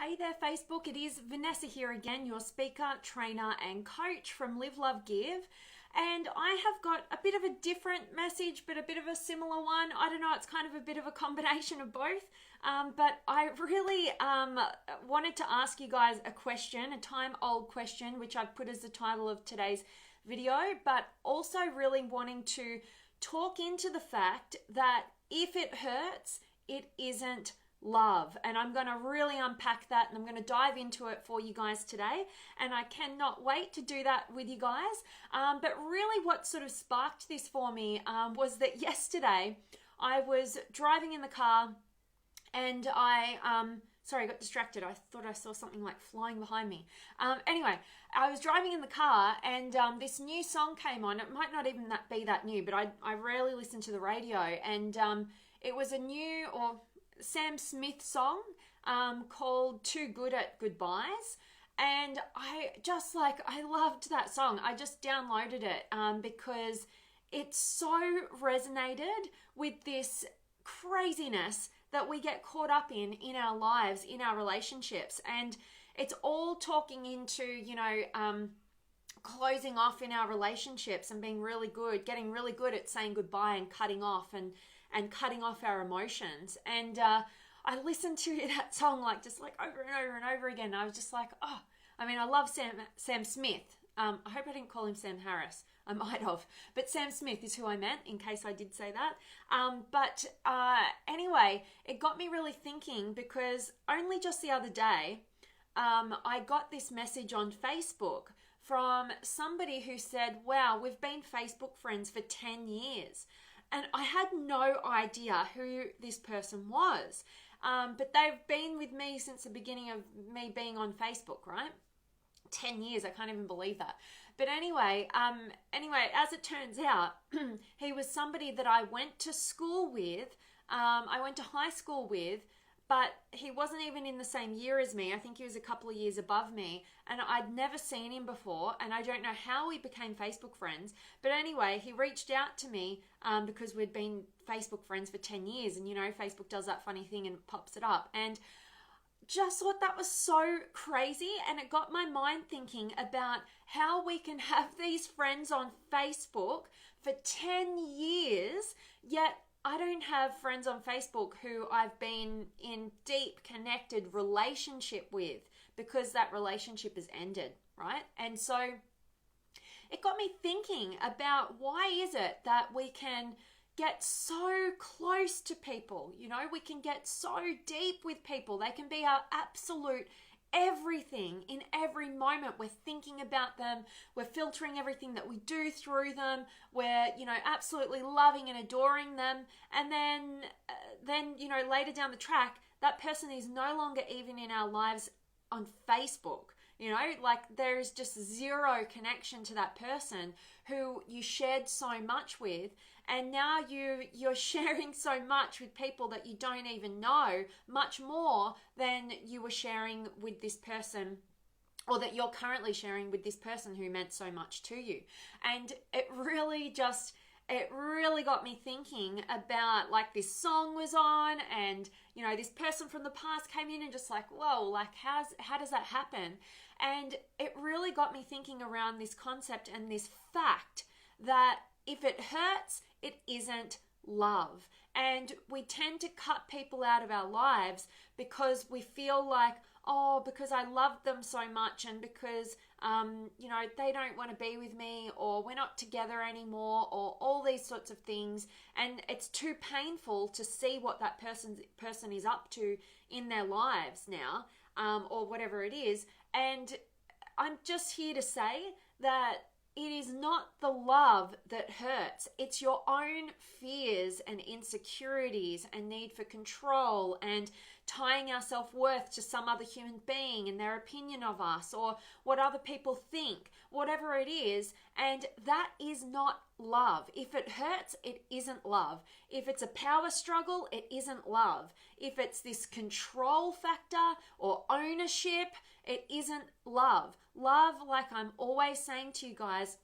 Hey there Facebook, it is Vanessa here again, your speaker, trainer and coach from Live, Love, Give. And I have got a bit of a different message, but a bit of a similar one. I don't know, it's kind of a bit of a combination of both. But I really wanted to ask you guys a question, a time-old question, which I've put as the title of today's video, but also really wanting to talk into the fact that if it hurts, it isn't love. And I'm going to really unpack that, and I'm going to dive into it for you guys today, and I cannot wait to do that with you guys. But really what sort of sparked this for me was that yesterday I was driving in the car and I got distracted. I thought I saw something like flying behind me. Anyway, I was driving in the car and this new song came on. It might not even be that new, but I rarely listen to the radio, and it was a new or Sam Smith song called Too Good at Goodbyes, and I loved that song. I just downloaded it because it so resonated with this craziness that we get caught up in our lives, in our relationships, and it's all talking into, closing off in our relationships and being really good, getting really good at saying goodbye and cutting off and cutting off our emotions. And I listened to that song over and over and over again. I was just like, I love Sam Smith. I hope I didn't call him Sam Harris. I might have, but Sam Smith is who I meant, in case I did say that. Anyway, it got me really thinking, because only just the other day, I got this message on Facebook from somebody who said, wow, we've been Facebook friends for 10 years. And I had no idea who this person was. But they've been with me since the beginning of me being on Facebook, right? 10 years, I can't even believe that. But anyway, as it turns out, he was somebody that I went to school with. I went to high school with, but he wasn't even in the same year as me. I think he was a couple of years above me, and I'd never seen him before, and I don't know how we became Facebook friends. But anyway, he reached out to me because we'd been Facebook friends for 10 years, and Facebook does that funny thing and pops it up. And just thought that was so crazy, and it got my mind thinking about how we can have these friends on Facebook for 10 years, yet I don't have friends on Facebook who I've been in deep connected relationship with, because that relationship has ended, right? And so it got me thinking about, why is it that we can get so close to people? We can get so deep with people. They can be our absolute everything in every moment. We're thinking about them, we're filtering everything that we do through them, we're absolutely loving and adoring them, and then later down the track, that person is no longer even in our lives on Facebook. There is just zero connection to that person who you shared so much with, and now you're sharing so much with people that you don't even know, much more than you were sharing with this person, or that you're currently sharing with this person who meant so much to you. And it really got me thinking about, this song was on, and this person from the past came in, and just whoa, how does that happen? And it really got me thinking around this concept and this fact that if it hurts, it isn't love. And we tend to cut people out of our lives because we feel like, because I love them so much, and because they don't want to be with me, or we're not together anymore, or all these sorts of things, and it's too painful to see what that person is up to in their lives now, or whatever it is. And I'm just here to say that it is not the love that hurts. It's your own fears and insecurities and need for control, and tying our self-worth to some other human being and their opinion of us, or what other people think, whatever it is. And that is not love. If it hurts, it isn't love. If it's a power struggle, it isn't love. If it's this control factor or ownership, it isn't love. Love, like I'm always saying to you guys,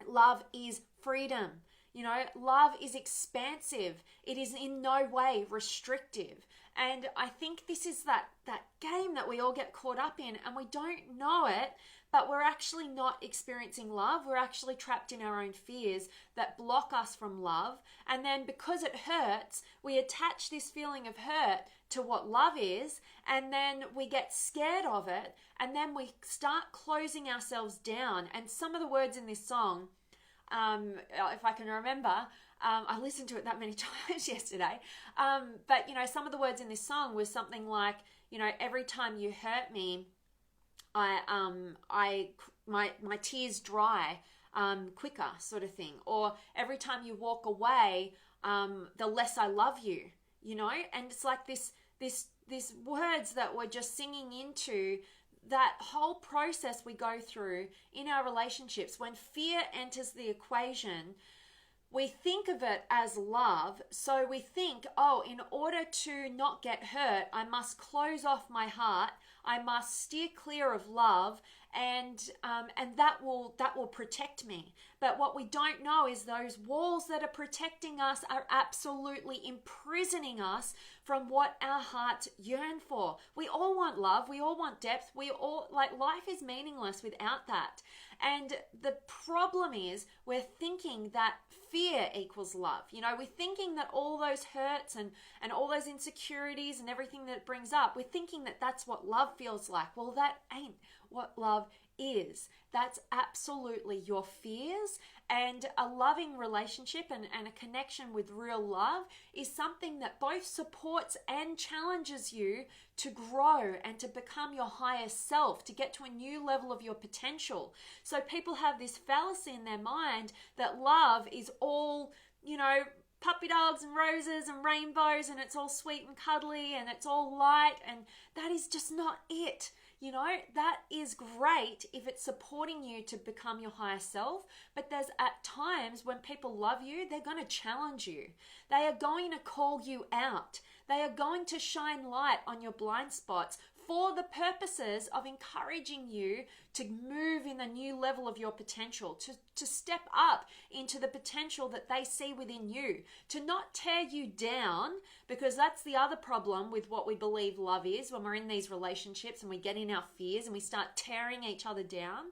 love is freedom. You know, love is expansive. It is in no way restrictive. And I think this is that game that we all get caught up in, and we don't know it, but we're actually not experiencing love. We're actually trapped in our own fears that block us from love. And then because it hurts, we attach this feeling of hurt to what love is, and then we get scared of it, and then we start closing ourselves down. And some of the words in this song, if I can remember, I listened to it that many times yesterday, but you know, some of the words in this song was something like, you know, every time you hurt me, my tears dry quicker, sort of thing. Or every time you walk away, the less I love you, you know. And it's like this words that we're just singing into that whole process we go through in our relationships. When fear enters the equation, we think of it as love. So we think, oh, in order to not get hurt, I must close off my heart. I must steer clear of love, and that will protect me. But what we don't know is those walls that are protecting us are absolutely imprisoning us from what our hearts yearn for. We all want love. We all want depth. We all, like, life is meaningless without that. And the problem is we're thinking that fear equals love. You know, we're thinking that all those hurts and all those insecurities and everything that it brings up, we're thinking that that's what love feels like. Well, that ain't what love is. That's absolutely your fears. And a loving relationship and a connection with real love is something that both supports and challenges you to grow and to become your highest self, to get to a new level of your potential. So people have this fallacy in their mind that love is all, you know, puppy dogs and roses and rainbows, and it's all sweet and cuddly and it's all light, and that is just not it. You know, that is great if it's supporting you to become your higher self, but there's at times when people love you, they're going to challenge you. They are going to call you out. They are going to shine light on your blind spots for the purposes of encouraging you to move in a new level of your potential, to step up into the potential that they see within you, to not tear you down, because that's the other problem with what we believe love is when we're in these relationships and we get in our fears and we start tearing each other down.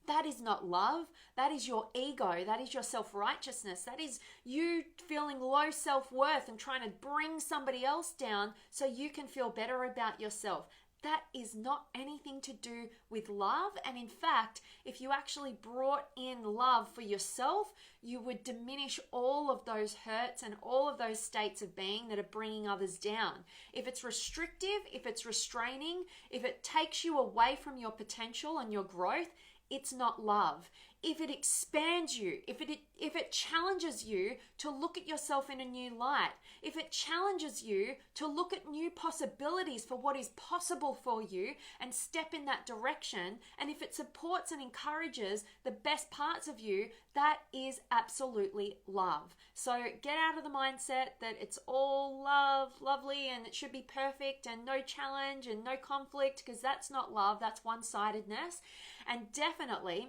That is not love. That is your ego. That is your self-righteousness. That is you feeling low self-worth and trying to bring somebody else down so you can feel better about yourself. That is not anything to do with love. And in fact, if you actually brought in love for yourself, you would diminish all of those hurts and all of those states of being that are bringing others down. If it's restrictive, if it's restraining, if it takes you away from your potential and your growth, it's not love. If it expands you, if it challenges you to look at yourself in a new light, if it challenges you to look at new possibilities for what is possible for you and step in that direction, and if it supports and encourages the best parts of you, that is absolutely love. So get out of the mindset that it's all love, lovely, and it should be perfect and no challenge and no conflict, because that's not love, that's one-sidedness. And definitely,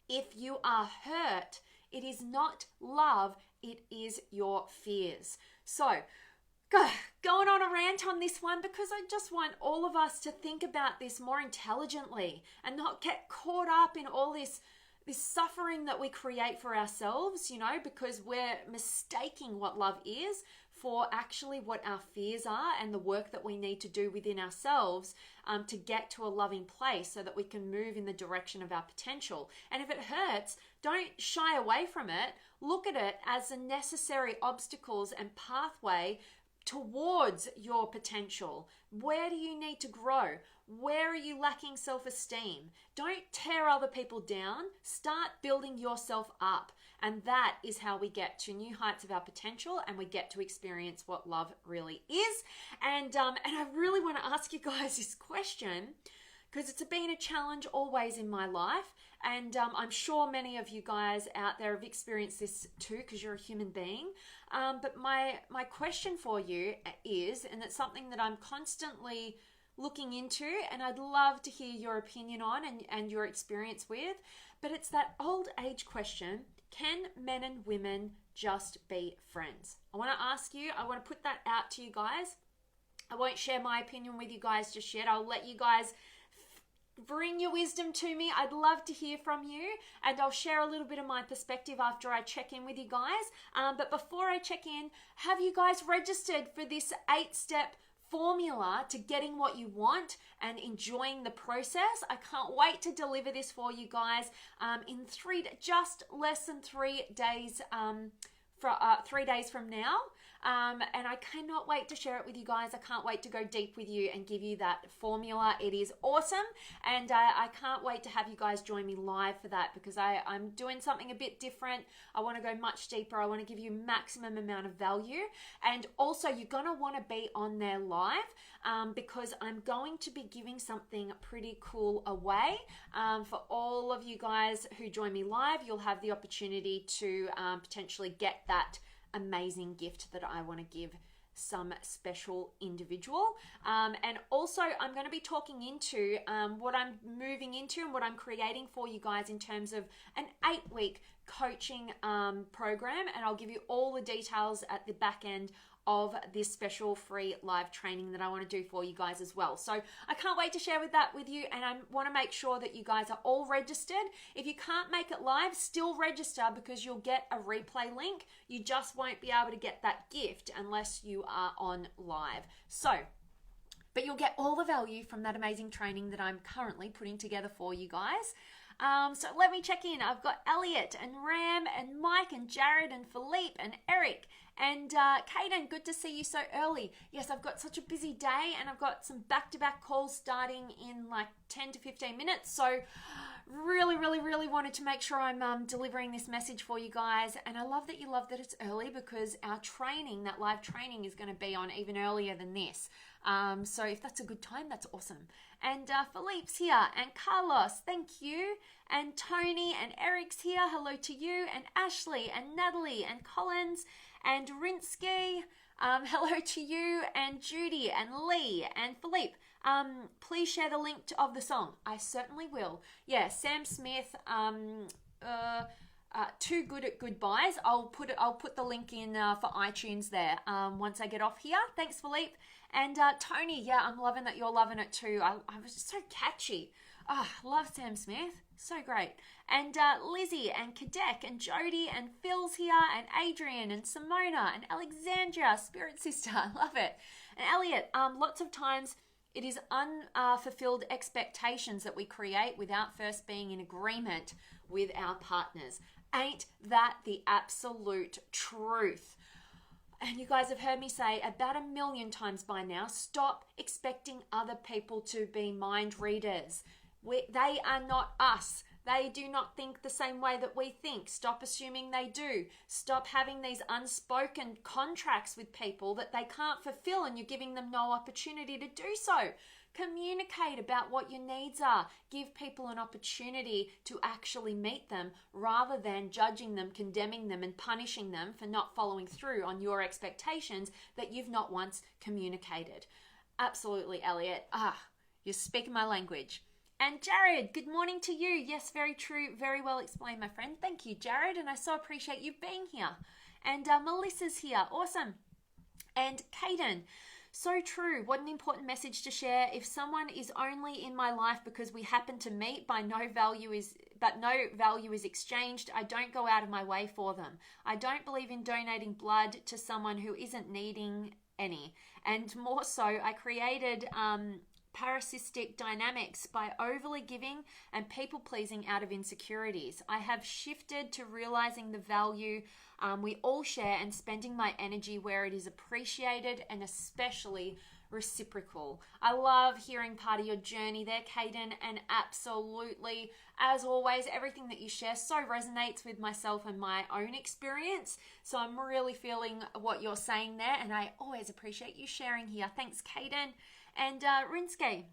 if you are hurt, it is not love, it is your fears. So, going on a rant on this one because I just want all of us to think about this more intelligently and not get caught up in all this suffering that we create for ourselves, you know, because we're mistaking what love is for actually what our fears are and the work that we need to do within ourselves to get to a loving place so that we can move in the direction of our potential. And if it hurts, don't shy away from it. Look at it as the necessary obstacles and pathway towards your potential. Where do you need to grow? Where are you lacking self-esteem? Don't tear other people down. Start building yourself up. And that is how we get to new heights of our potential and we get to experience what love really is. And I really want to ask you guys this question because it's been a challenge always in my life. And I'm sure many of you guys out there have experienced this too because you're a human being. But my question for you is, and it's something that I'm constantly looking into and I'd love to hear your opinion on and your experience with, but it's that old age question. Can men and women just be friends? I want to ask you, I want to put that out to you guys. I won't share my opinion with you guys just yet. I'll let you guys bring your wisdom to me. I'd love to hear from you, and I'll share a little bit of my perspective after I check in with you guys. But before I check in, have you guys registered for this 8-step formula to getting what you want and enjoying the process? I can't wait to deliver this for you guys in just less than 3 days. 3 days from now, and I cannot wait to share it with you guys. I can't wait to go deep with you and give you that formula. It is awesome, and I can't wait to have you guys join me live for that, because I'm doing something a bit different. I want to go much deeper. I want to give you maximum amount of value, and also you're going to want to be on there live because I'm going to be giving something pretty cool away for all of you guys who join me live. You'll have the opportunity to potentially get that amazing gift that I want to give some special individual. And also I'm going to be talking into what I'm moving into and what I'm creating for you guys in terms of an 8-week coaching program, and I'll give you all the details at the back end of this special free live training that I want to do for you guys as well. So I can't wait to share that with you, and I want to make sure that you guys are all registered. If you can't make it live, still register, because you'll get a replay link. You just won't be able to get that gift unless you are on live. But you'll get all the value from that amazing training that I'm currently putting together for you guys. So let me check in. I've got Elliot and Ram and Mike and Jared and Philippe and Eric and Kaden. Good to see you so early. Yes, I've got such a busy day, and I've got some back-to-back calls starting in like 10 to 15 minutes. So really wanted to make sure I'm delivering this message for you guys. And I love that you love that it's early, because our training, that live training, is going to be on even earlier than this. So if that's a good time, that's awesome. And Philippe's here, and Carlos, thank you. And Tony and Eric's here, hello to you. And Ashley and Natalie and Collins and Rinsky, hello to you. And Judy and Lee and Philippe. Please share the link of the song. I certainly will. Yeah, Sam Smith, Too Good at Goodbyes. I'll put the link in for iTunes there once I get off here. Thanks, Philippe. And Tony, yeah, I'm loving that you're loving it too. I was just so catchy. Love Sam Smith. So great. And Lizzie and Kadek and Jody and Phil's here, and Adrian and Simona and Alexandra, Spirit Sister. I love it. And Elliot, lots of times it is unfulfilled expectations that we create without first being in agreement with our partners. Ain't that the absolute truth? And you guys have heard me say about 1 million times by now, stop expecting other people to be mind readers. They are not us. They do not think the same way that we think. Stop assuming they do. Stop having these unspoken contracts with people that they can't fulfill, and you're giving them no opportunity to do so. Communicate about what your needs are. Give people an opportunity to actually meet them, rather than judging them, condemning them, and punishing them for not following through on your expectations that you've not once communicated. Absolutely, Elliot. You're speaking my language. And Jared, good morning to you. Yes, very true. Very well explained, my friend. Thank you, Jared. And I so appreciate you being here. And Melissa's here. Awesome. And Kaden, so true. What an important message to share. If someone is only in my life because we happen to meet, but no value is exchanged, I don't go out of my way for them. I don't believe in donating blood to someone who isn't needing any. And more so, I created parasitic dynamics by overly giving and people pleasing out of insecurities. I have shifted to realizing the value we all share and spending my energy where it is appreciated and especially reciprocal. I love hearing part of your journey there, Kaden, and absolutely, as always, everything that you share so resonates with myself and my own experience. So I'm really feeling what you're saying there, and I always appreciate you sharing here. Thanks, Kaden. And Rinsky,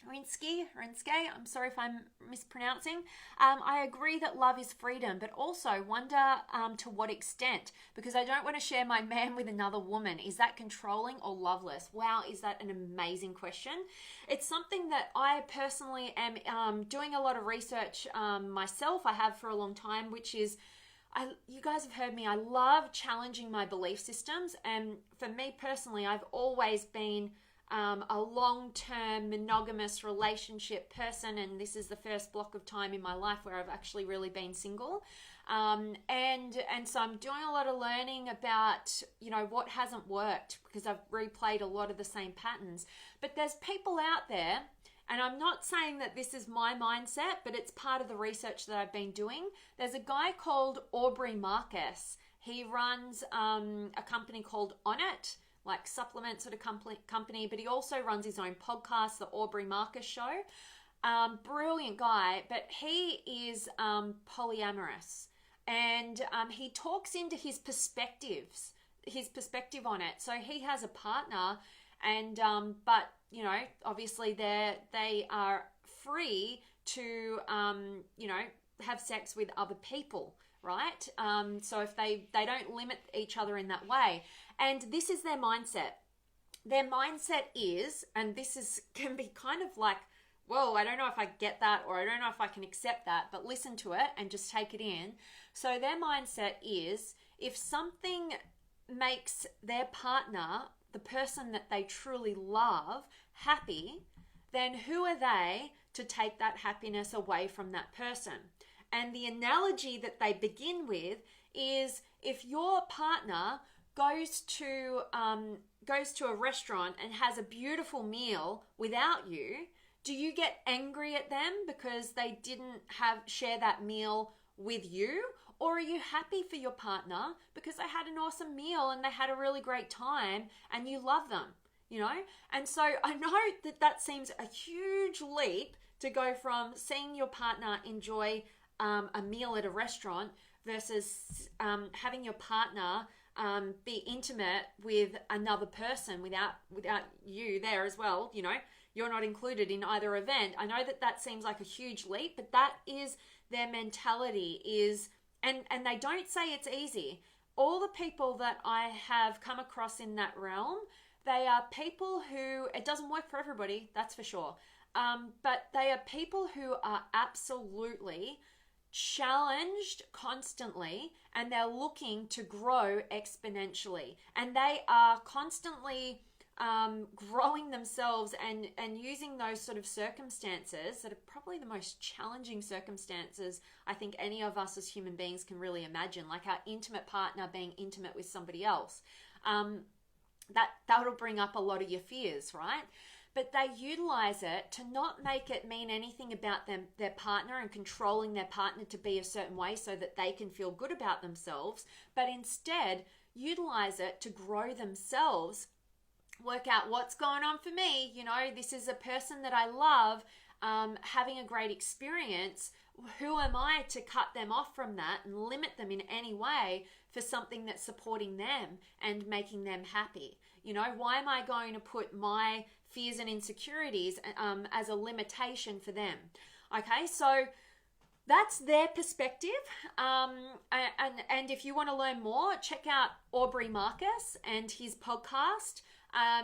I'm sorry if I'm mispronouncing. I agree that love is freedom, but also wonder to what extent, because I don't want to share my man with another woman. Is that controlling or loveless? Wow, is that an amazing question? It's something that I personally am doing a lot of research myself. I have for a long time, which is you guys have heard me, I love challenging my belief systems. And for me personally, I've always been a long-term monogamous relationship person, and this is the first block of time in my life where I've actually really been single. And so I'm doing a lot of learning about, what hasn't worked, because I've replayed a lot of the same patterns. But there's people out there, and I'm not saying that this is my mindset, but it's part of the research that I've been doing. There's a guy called Aubrey Marcus. He runs a company called On It, like supplement sort of company, but he also runs his own podcast, the Aubrey Marcus Show. Brilliant guy, but he is polyamorous, and he talks into his perspective on it. So he has a partner, and but obviously they are free to have sex with other people, right? So if they don't limit each other in that way. And this is their mindset. Their mindset is, and can be kind of like, whoa, I don't know if I get that, or I don't know if I can accept that, but listen to it and just take it in. So their mindset is, if something makes their partner, the person that they truly love, happy, then who are they to take that happiness away from that person? And the analogy that they begin with is, if your partner goes to a restaurant and has a beautiful meal without you, do you get angry at them because they didn't share that meal with you? Or are you happy for your partner because they had an awesome meal and they had a really great time and you love them, And so I know that seems a huge leap to go from seeing your partner enjoy a meal at a restaurant versus having your partner be intimate with another person without you there as well. You're not included in either event. I know that seems like a huge leap, but that is their mentality is, and they don't say it's easy. All the people that I have come across in that realm, they are people who, it doesn't work for everybody, that's for sure. But they are people who are absolutely challenged constantly, and they're looking to grow exponentially, and they are constantly growing themselves and using those sort of circumstances that are probably the most challenging circumstances I think any of us as human beings can really imagine, like our intimate partner being intimate with somebody else. That'll bring up a lot of your fears, right? But they utilize it to not make it mean anything about their partner and controlling their partner to be a certain way so that they can feel good about themselves, but instead utilize it to grow themselves, work out what's going on for me. This is a person that I love, having a great experience. Who am I to cut them off from that and limit them in any way for something that's supporting them and making them happy? Why am I going to put my fears and insecurities as a limitation for them? Okay, so that's their perspective. And if you want to learn more, check out Aubrey Marcus and his podcast.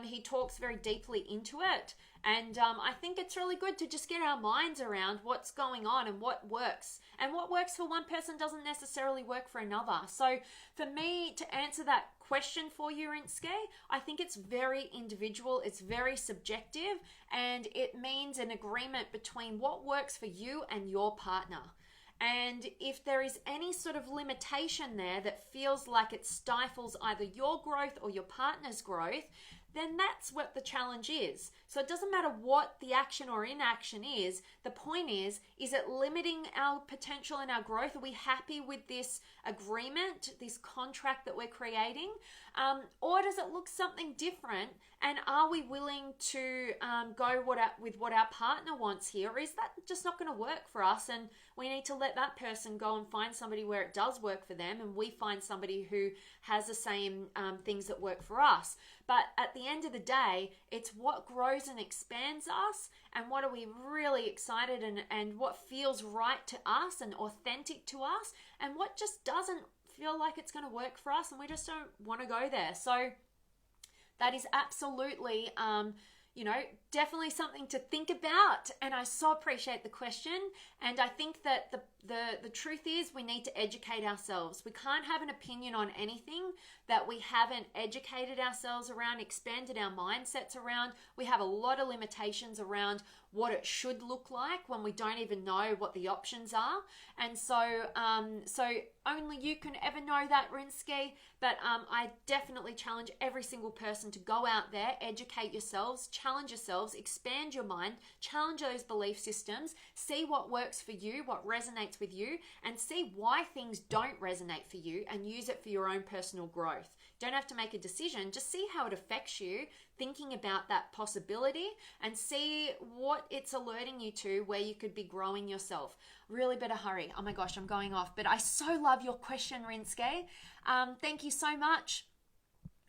He talks very deeply into it. And I think it's really good to just get our minds around what's going on and what works. And what works for one person doesn't necessarily work for another. So for me to answer that question for you, Rinske, I think it's very individual, it's very subjective, and it means an agreement between what works for you and your partner. And if there is any sort of limitation there that feels like it stifles either your growth or your partner's growth, then that's what the challenge is. So it doesn't matter what the action or inaction is. The point is it limiting our potential and our growth? Are we happy with this agreement, this contract that we're creating? Or does it look something different? And are we willing to go with what our partner wants here? Or is that just not going to work for us? And we need to let that person go and find somebody where it does work for them, and we find somebody who has the same things that work for us. But at the end of the day, it's what grows and expands us, and what are we really excited and what feels right to us and authentic to us, and what just doesn't feel like it's going to work for us, and we just don't want to go there. So that is absolutely, definitely something to think about. And I so appreciate the question. And I think that the truth is we need to educate ourselves. We can't have an opinion on anything that we haven't educated ourselves around, expanded our mindsets around. We have a lot of limitations around what it should look like when we don't even know what the options are. And so only you can ever know that, Rinsky. But I definitely challenge every single person to go out there, educate yourselves, challenge yourselves, expand your mind, challenge those belief systems, see what works for you, what resonates with you, and see why things don't resonate for you, and use it for your own personal growth. Don't have to make a decision, just see how it affects you, thinking about that possibility, and see what it's alerting you to, where you could be growing yourself. Really better hurry. Oh my gosh, I'm going off. But I so love your question, Rinske. Thank you so much.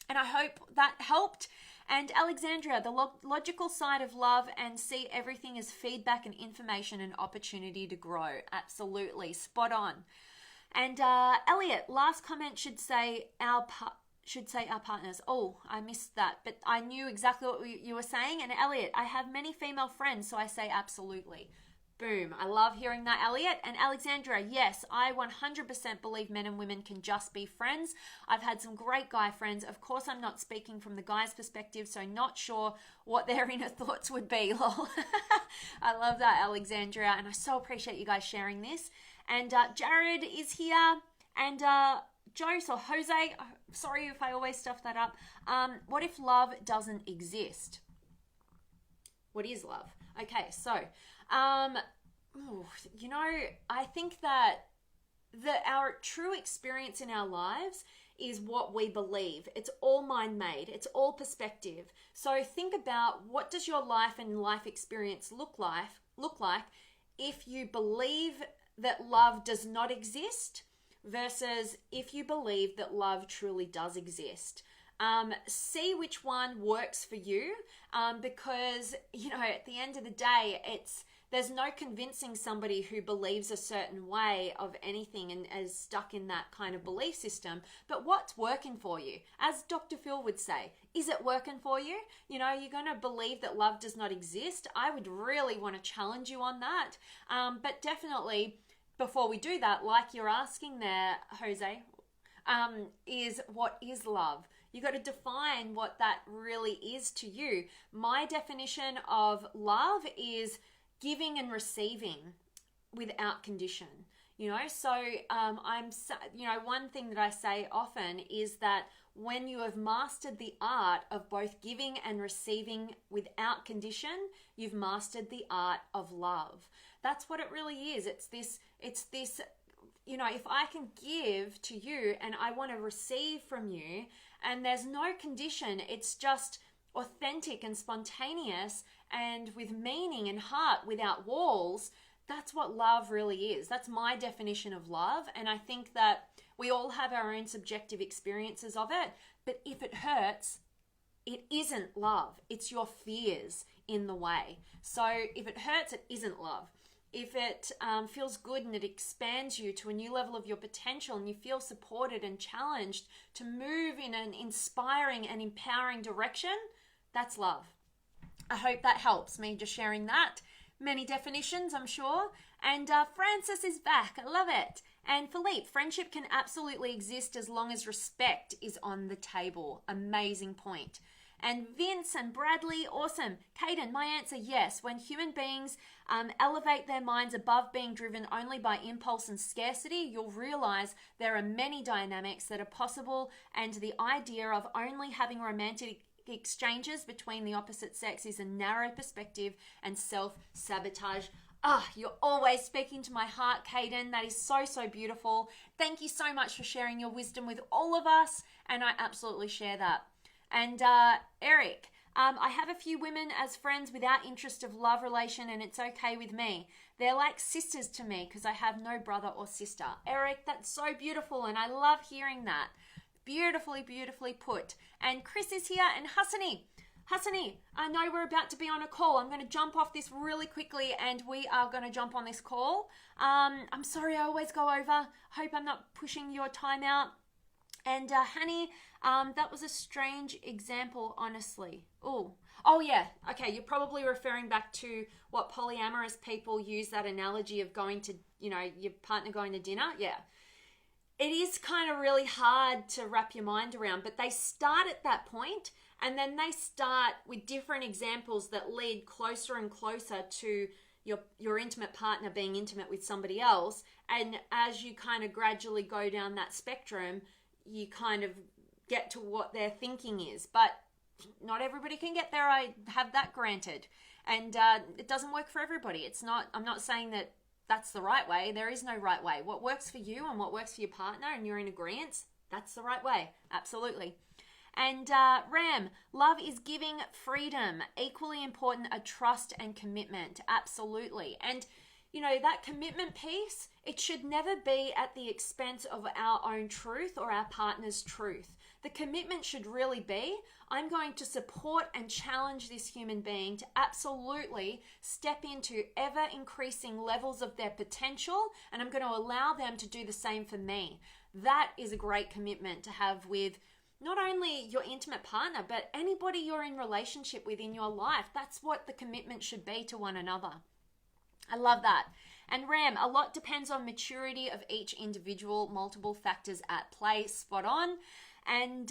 And I hope that helped. And Alexandria, the logical side of love, and see everything as feedback and information and opportunity to grow. Absolutely. Spot on. And Elliot, last comment should say our partners. Oh, I missed that, but I knew exactly what you were saying. And Elliot, I have many female friends, so I say absolutely. Boom. I love hearing that, Elliot. And Alexandra, yes, I 100% believe men and women can just be friends. I've had some great guy friends. Of course, I'm not speaking from the guy's perspective, so not sure what their inner thoughts would be. Lol. I love that, Alexandra, and I so appreciate you guys sharing this. And Jared is here, and Jose or Jose, sorry if I always stuff that up. What if love doesn't exist? What is love? Okay, so I think that our true experience in our lives is what we believe. It's all mind-made. It's all perspective. So think about, what does your life and life experience look like if you believe that love does not exist versus if you believe that love truly does exist. See which one works for you, because, at the end of the day, there's no convincing somebody who believes a certain way of anything and is stuck in that kind of belief system. But what's working for you? As Dr. Phil would say, is it working for you? You're going to believe that love does not exist. I would really want to challenge you on that. But definitely, before we do that, like you're asking there, Jose, is what is love? You got to define what that really is to you. My definition of love is giving and receiving without condition. One thing that I say often is that when you have mastered the art of both giving and receiving without condition, you've mastered the art of love. That's what it really is. It's this, if I can give to you and I want to receive from you, and there's no condition, it's just authentic and spontaneous and with meaning and heart without walls, that's what love really is. That's my definition of love. And I think that we all have our own subjective experiences of it, but if it hurts, it isn't love. It's your fears in the way. So if it hurts, it isn't love. If it feels good and it expands you to a new level of your potential and you feel supported and challenged to move in an inspiring and empowering direction, that's love. I hope that helps me just sharing that. Many definitions, I'm sure. And Francis is back. I love it. And Philippe, friendship can absolutely exist as long as respect is on the table. Amazing point. And Vince and Bradley, awesome. Caden, my answer, yes. When human beings elevate their minds above being driven only by impulse and scarcity, you'll realize there are many dynamics that are possible, and the idea of only having romantic exchanges between the opposite sex is a narrow perspective and self-sabotage. You're always speaking to my heart, Caden. That is so, so beautiful. Thank you so much for sharing your wisdom with all of us, and I absolutely share that. And Eric, I have a few women as friends without interest of love relation, and it's okay with me. They're like sisters to me because I have no brother or sister. Eric, that's so beautiful, and I love hearing that. Beautifully, beautifully put. And Chris is here, and Hassani, I know we're about to be on a call. I'm going to jump off this really quickly, and we are going to jump on this call. I'm sorry I always go over. Hope I'm not pushing your time out. And Hani, That was a strange example, honestly. Oh yeah. Okay, you're probably referring back to what polyamorous people use that analogy of going to, your partner going to dinner. Yeah. It is kind of really hard to wrap your mind around, but they start at that point and then they start with different examples that lead closer and closer to your intimate partner being intimate with somebody else. And as you kind of gradually go down that spectrum, you kind of get to what their thinking is. But not everybody can get there. I have that granted. And it doesn't work for everybody. I'm not saying that that's the right way. There is no right way. What works for you and what works for your partner and you're in agreement, that's the right way. Absolutely. And Ram, love is giving, freedom. Equally important are trust and commitment. Absolutely. And, that commitment piece, it should never be at the expense of our own truth or our partner's truth. The commitment should really be, I'm going to support and challenge this human being to absolutely step into ever increasing levels of their potential, and I'm going to allow them to do the same for me. That is a great commitment to have with not only your intimate partner, but anybody you're in relationship with in your life. That's what the commitment should be to one another. I love that. And Ram, a lot depends on maturity of each individual, multiple factors at play. Spot on. And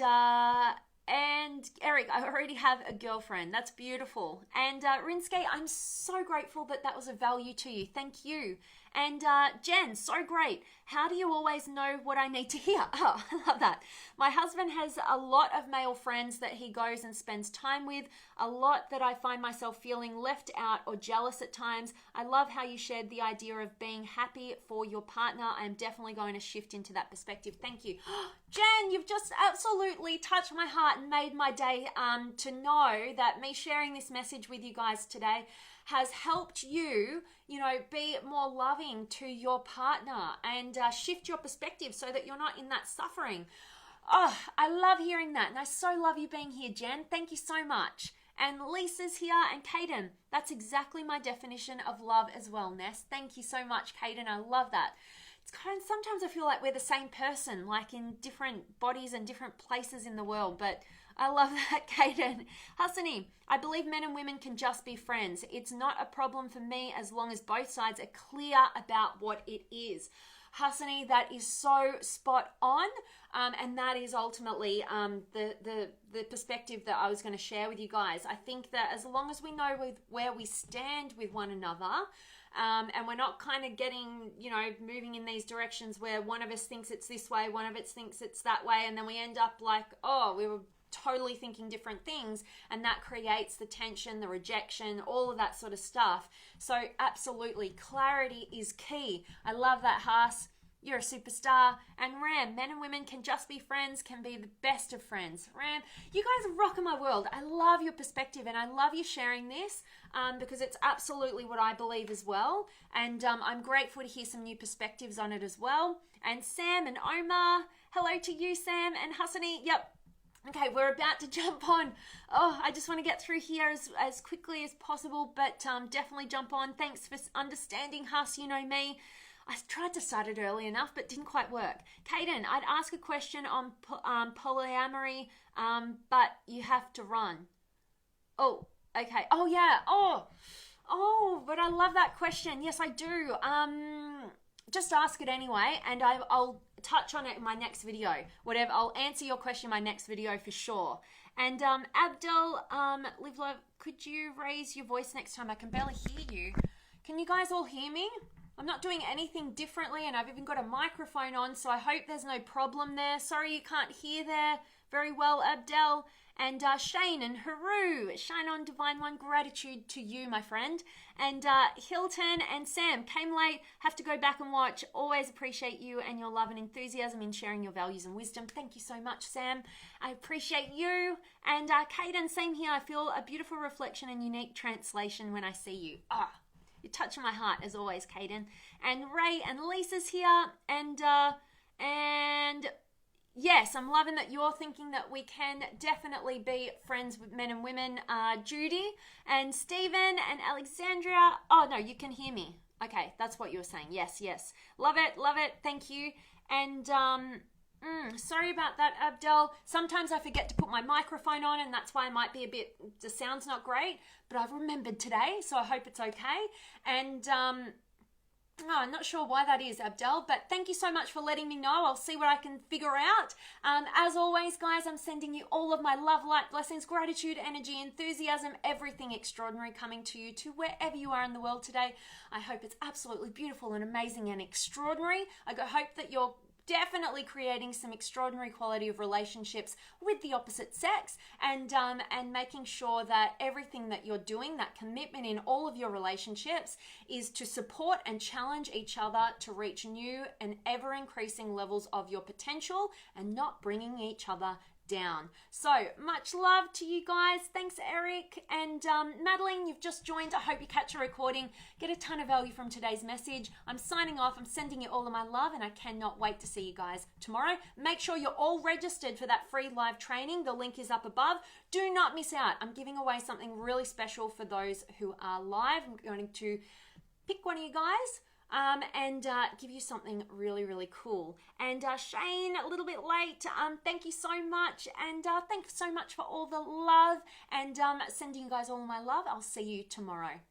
Eric, I already have a girlfriend. That's beautiful. And Rinske, I'm so grateful that was of value to you. Thank you. And Jen, so great. How do you always know what I need to hear? Oh, I love that. My husband has a lot of male friends that he goes and spends time with, a lot that I find myself feeling left out or jealous at times. I love how you shared the idea of being happy for your partner. I'm definitely going to shift into that perspective. Thank you. Jen, you've just absolutely touched my heart and made my day to know that me sharing this message with you guys today has helped you, be more loving to your partner and shift your perspective so that you're not in that suffering. Oh, I love hearing that. And I so love you being here, Jen. Thank you so much. And Lisa's here and Kaden. That's exactly my definition of love as well, Ness. Thank you so much, Kaden. I love that. It's kind of, sometimes I feel like we're the same person, like in different bodies and different places in the world, but I love that, Kaden. Hassani, I believe men and women can just be friends. It's not a problem for me as long as both sides are clear about what it is. Hassani, that is so spot on, and that is ultimately the perspective that I was going to share with you guys. I think that as long as we know where we stand with one another, and we're not kind of getting, moving in these directions where one of us thinks it's this way, one of us thinks it's that way, and then we end up like, oh, we were totally thinking different things, and that creates the tension, the rejection, all of that sort of stuff. So absolutely, clarity is key. I love that, Haas. You're a superstar. And Ram, men and women can just be friends, can be the best of friends. Ram, you guys are rocking my world. I love your perspective and I love you sharing this because it's absolutely what I believe as well. And I'm grateful to hear some new perspectives on it as well. And Sam and Omar, hello to you, Sam and Hassani. Yep. Okay, we're about to jump on. Oh, I just want to get through here as quickly as possible, but definitely jump on. Thanks for understanding, Huss. You know me. I tried to start it early enough, but didn't quite work. Kaden, I'd ask a question on polyamory, but you have to run. Oh, okay. Oh, yeah. Oh, but I love that question. Yes, I do. Just ask it anyway, and I'll touch on it in my next video. Whatever, I'll answer your question in my next video for sure. And Abdel, Live Love, could you raise your voice next time? I can barely hear you. Can you guys all hear me? I'm not doing anything differently, and I've even got a microphone on, so I hope there's no problem there. Sorry you can't hear there very well, Abdel. And Shane and Haru, shine on Divine One, gratitude to you, my friend. And Hilton and Sam, came late, have to go back and watch. Always appreciate you and your love and enthusiasm in sharing your values and wisdom. Thank you so much, Sam. I appreciate you. And Kaden, same here. I feel a beautiful reflection and unique translation when I see you. You're touching my heart as always, Kaden. And Ray and Lisa's here. And yes, I'm loving that you're thinking that we can definitely be friends with men and women. Judy and Stephen and Alexandria. Oh, no, you can hear me. Okay, that's what you were saying. Yes. Love it. Thank you. And Sorry about that, Abdel. Sometimes I forget to put my microphone on, and that's why I might be the sound's not great, but I've remembered today, so I hope it's okay. And I'm not sure why that is, Abdel, but thank you so much for letting me know. I'll see what I can figure out. As always, guys, I'm sending you all of my love, light, blessings, gratitude, energy, enthusiasm, everything extraordinary coming to you, to wherever you are in the world today. I hope it's absolutely beautiful and amazing and extraordinary. I hope that you're definitely creating some extraordinary quality of relationships with the opposite sex, and making sure that everything that you're doing, that commitment in all of your relationships, is to support and challenge each other to reach new and ever increasing levels of your potential, and not bringing each other down. So much love to you guys. Thanks, Eric. And Madeline, you've just joined. I hope you catch a recording. Get a ton of value from today's message. I'm signing off. I'm sending you all of my love, and I cannot wait to see you guys tomorrow. Make sure you're all registered for that free live training. The link is up above. Do not miss out. I'm giving away something really special for those who are live. I'm going to pick one of you guys and give you something really, really cool. And Shane, a little bit late, thank you so much, and thanks so much for all the love, and sending you guys all my love. I'll see you tomorrow.